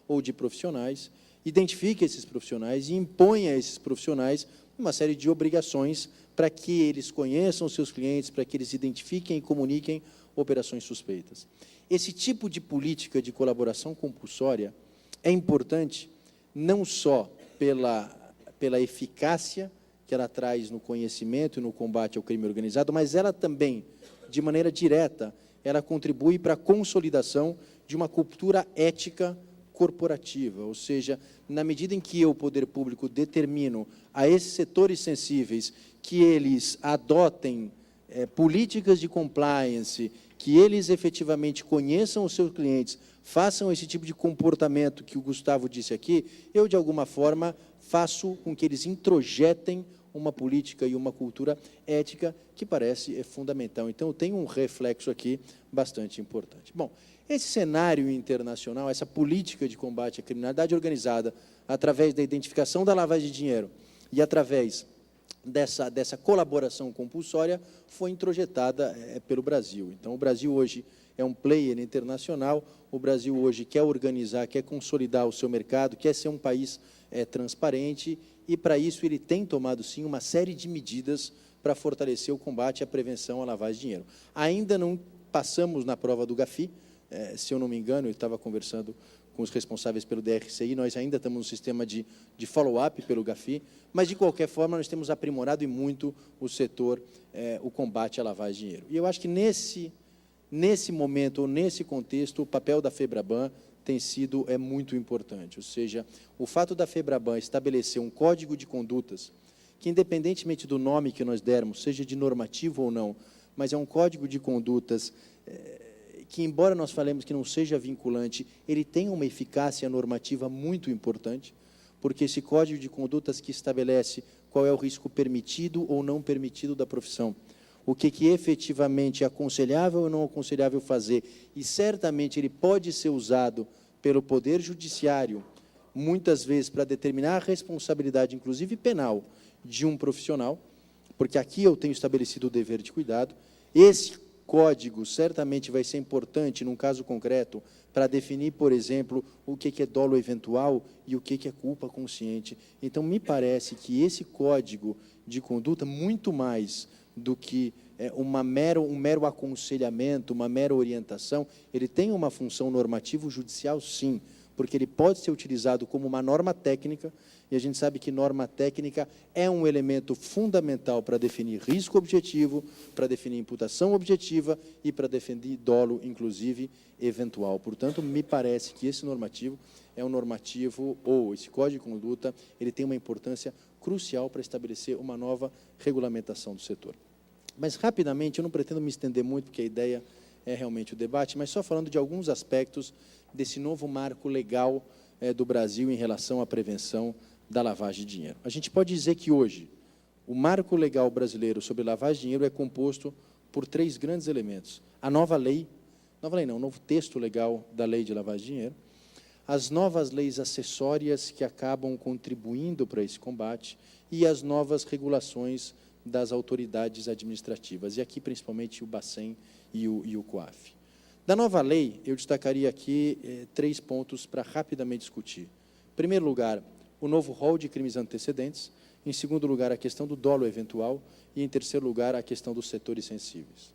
ou de profissionais, identifique esses profissionais e imponha a esses profissionais uma série de obrigações para que eles conheçam os seus clientes, para que eles identifiquem e comuniquem operações suspeitas. Esse tipo de política de colaboração compulsória é importante não só pela eficácia que ela traz no conhecimento e no combate ao crime organizado, mas ela também, de maneira direta, ela contribui para a consolidação de uma cultura ética corporativa, ou seja, na medida em que eu, poder público, determino a esses setores sensíveis que eles adotem políticas de compliance, que eles efetivamente conheçam os seus clientes, façam esse tipo de comportamento que o Gustavo disse aqui, eu, de alguma forma, faço com que eles introjetem uma política e uma cultura ética que parece fundamental. Então, tem um reflexo aqui bastante importante. Bom, esse cenário internacional, essa política de combate à criminalidade organizada, através da identificação da lavagem de dinheiro e através dessa colaboração compulsória, foi introjetada pelo Brasil. Então, o Brasil hoje é um player internacional, o Brasil hoje quer organizar, quer consolidar o seu mercado, quer ser um país transparente, e, para isso, ele tem tomado, sim, uma série de medidas para fortalecer o combate e a prevenção à lavagem de dinheiro. Ainda não passamos na prova do GAFI, se eu não me engano, eu estava conversando com os responsáveis pelo DRCI, nós ainda estamos no sistema de follow-up pelo GAFI, mas, de qualquer forma, nós temos aprimorado e muito o setor, o combate à lavagem de dinheiro. E eu acho que, nesse momento, ou nesse contexto, o papel da FEBRABAN tem sido muito importante, ou seja, o fato da FEBRABAN estabelecer um código de condutas que, independentemente do nome que nós dermos, seja de normativo ou não, mas é um código de condutas que, embora nós falemos que não seja vinculante, ele tem uma eficácia normativa muito importante, porque esse código de condutas que estabelece qual é o risco permitido ou não permitido da profissão, o que efetivamente é aconselhável ou não aconselhável fazer, e certamente ele pode ser usado pelo Poder Judiciário, muitas vezes para determinar a responsabilidade, inclusive penal, de um profissional, porque aqui eu tenho estabelecido o dever de cuidado. Esse código certamente vai ser importante, num caso concreto, para definir, por exemplo, o que é dolo eventual e o que é culpa consciente. Então, me parece que esse código de conduta, muito mais do que um mero aconselhamento, uma mera orientação, ele tem uma função normativo-judicial, sim, porque ele pode ser utilizado como uma norma técnica, e a gente sabe que norma técnica é um elemento fundamental para definir risco objetivo, para definir imputação objetiva e para definir dolo, inclusive, eventual. Portanto, me parece que esse normativo é um normativo, ou esse código de conduta, ele tem uma importância crucial para estabelecer uma nova regulamentação do setor. Mas, rapidamente, eu não pretendo me estender muito, porque a ideia é realmente o debate, mas só falando de alguns aspectos desse novo marco legal do Brasil em relação à prevenção da lavagem de dinheiro. A gente pode dizer que, hoje, o marco legal brasileiro sobre lavagem de dinheiro é composto por 3 grandes elementos. A nova lei não, o novo texto legal da lei de lavagem de dinheiro, as novas leis acessórias que acabam contribuindo para esse combate e as novas regulações das autoridades administrativas, e aqui principalmente o Bacen e o COAF. Da nova lei, eu destacaria aqui 3 pontos para rapidamente discutir. Em primeiro lugar, o novo rol de crimes antecedentes, em segundo lugar, a questão do dolo eventual, e, em terceiro lugar, a questão dos setores sensíveis.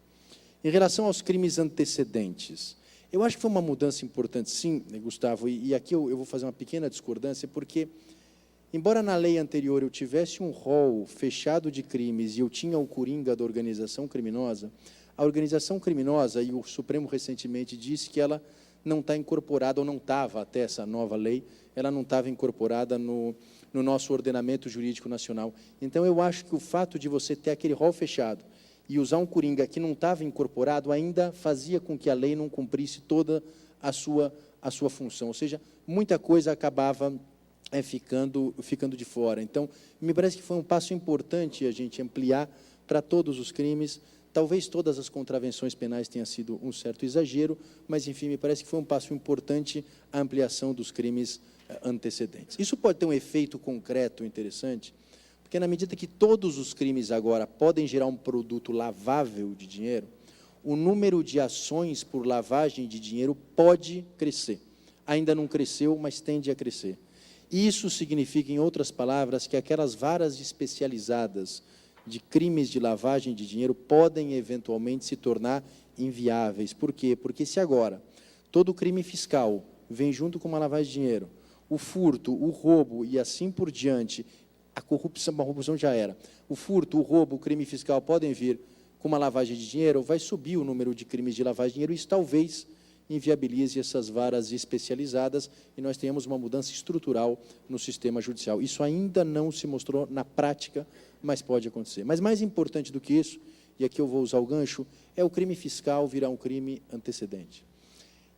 Em relação aos crimes antecedentes, eu acho que foi uma mudança importante, sim, Gustavo, e aqui eu vou fazer uma pequena discordância, porque, embora na lei anterior eu tivesse um rol fechado de crimes e eu tinha o coringa da organização criminosa, a organização criminosa, e o Supremo recentemente disse que ela não está incorporada, ou não estava até essa nova lei, ela não estava incorporada no nosso ordenamento jurídico nacional. Então, eu acho que o fato de você ter aquele rol fechado e usar um coringa que não estava incorporado ainda fazia com que a lei não cumprisse toda a sua função, ou seja, muita coisa acabava ficando de fora. Então, me parece que foi um passo importante a gente ampliar para todos os crimes. Talvez todas as contravenções penais tenha sido um certo exagero, mas, enfim, me parece que foi um passo importante a ampliação dos crimes antecedentes. Isso pode ter um efeito concreto interessante, porque, na medida que todos os crimes agora podem gerar um produto lavável de dinheiro, o número de ações por lavagem de dinheiro pode crescer. ainda não cresceu, mas tende a crescer. Isso significa, em outras palavras, que aquelas varas especializadas de crimes de lavagem de dinheiro podem, eventualmente, se tornar inviáveis. Por quê? Porque se agora todo crime fiscal vem junto com uma lavagem de dinheiro, o furto, o roubo e assim por diante, a corrupção já era. O furto, o roubo, o crime fiscal podem vir com uma lavagem de dinheiro, vai subir o número de crimes de lavagem de dinheiro, e isso talvez inviabilize essas varas especializadas e nós tenhamos uma mudança estrutural no sistema judicial. Isso ainda não se mostrou na prática, mas pode acontecer. Mas mais importante do que isso, e aqui eu vou usar o gancho, é o crime fiscal virar um crime antecedente.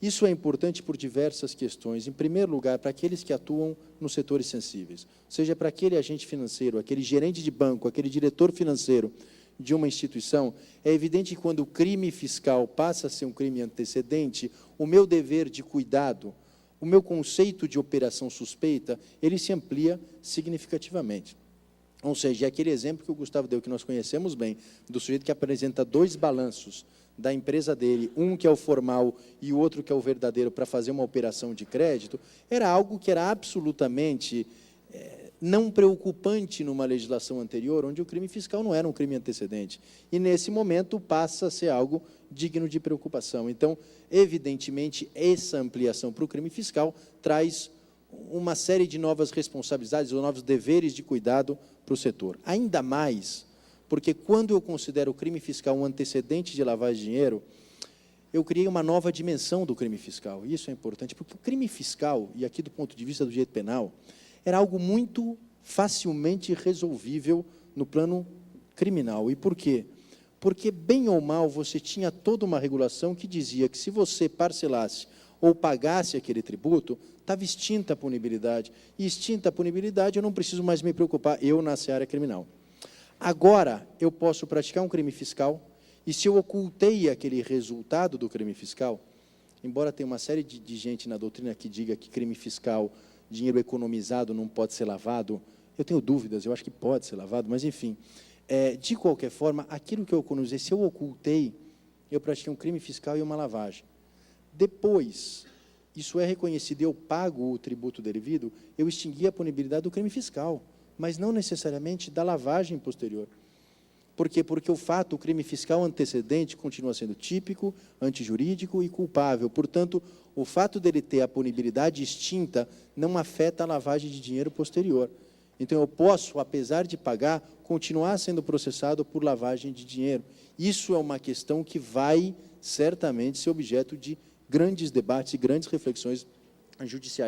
Isso é importante por diversas questões. Em primeiro lugar, para aqueles que atuam nos setores sensíveis, seja para aquele agente financeiro, aquele gerente de banco, aquele diretor financeiro de uma instituição, é evidente que quando o crime fiscal passa a ser um crime antecedente, o meu dever de cuidado, o meu conceito de operação suspeita, ele se amplia significativamente. Ou seja, é aquele exemplo que o Gustavo deu, que nós conhecemos bem, do sujeito que apresenta 2 balanços da empresa dele, um que é o formal e o outro que é o verdadeiro, para fazer uma operação de crédito, era algo que era absolutamente não preocupante numa legislação anterior, onde o crime fiscal não era um crime antecedente. E, nesse momento, passa a ser algo digno de preocupação. Então, evidentemente, essa ampliação para o crime fiscal traz uma série de novas responsabilidades ou novos deveres de cuidado para o setor. Ainda mais, porque quando eu considero o crime fiscal um antecedente de lavagem de dinheiro, eu criei uma nova dimensão do crime fiscal. E isso é importante, porque o crime fiscal, e aqui do ponto de vista do direito penal, era algo muito facilmente resolvível no plano criminal. E por quê? Porque, bem ou mal, você tinha toda uma regulação que dizia que, se você parcelasse ou pagasse aquele tributo, estava extinta a punibilidade. E, extinta a punibilidade, eu não preciso mais me preocupar, eu, na seara criminal. Agora, eu posso praticar um crime fiscal, e se eu ocultei aquele resultado do crime fiscal, embora tenha uma série de gente na doutrina que diga que crime fiscal, dinheiro economizado, não pode ser lavado, eu tenho dúvidas, eu acho que pode ser lavado, mas, enfim, de qualquer forma, aquilo que eu economizei, se eu ocultei, eu pratiquei um crime fiscal e uma lavagem. Depois, isso é reconhecido e eu pago o tributo devido, eu extingui a punibilidade do crime fiscal, mas não necessariamente da lavagem posterior. Por quê? Porque o fato, o crime fiscal antecedente continua sendo típico, antijurídico e culpável. Portanto, o fato dele ter a punibilidade extinta não afeta a lavagem de dinheiro posterior. Então, eu posso, apesar de pagar, continuar sendo processado por lavagem de dinheiro. Isso é uma questão que vai, certamente, ser objeto de grandes debates e grandes reflexões judiciais.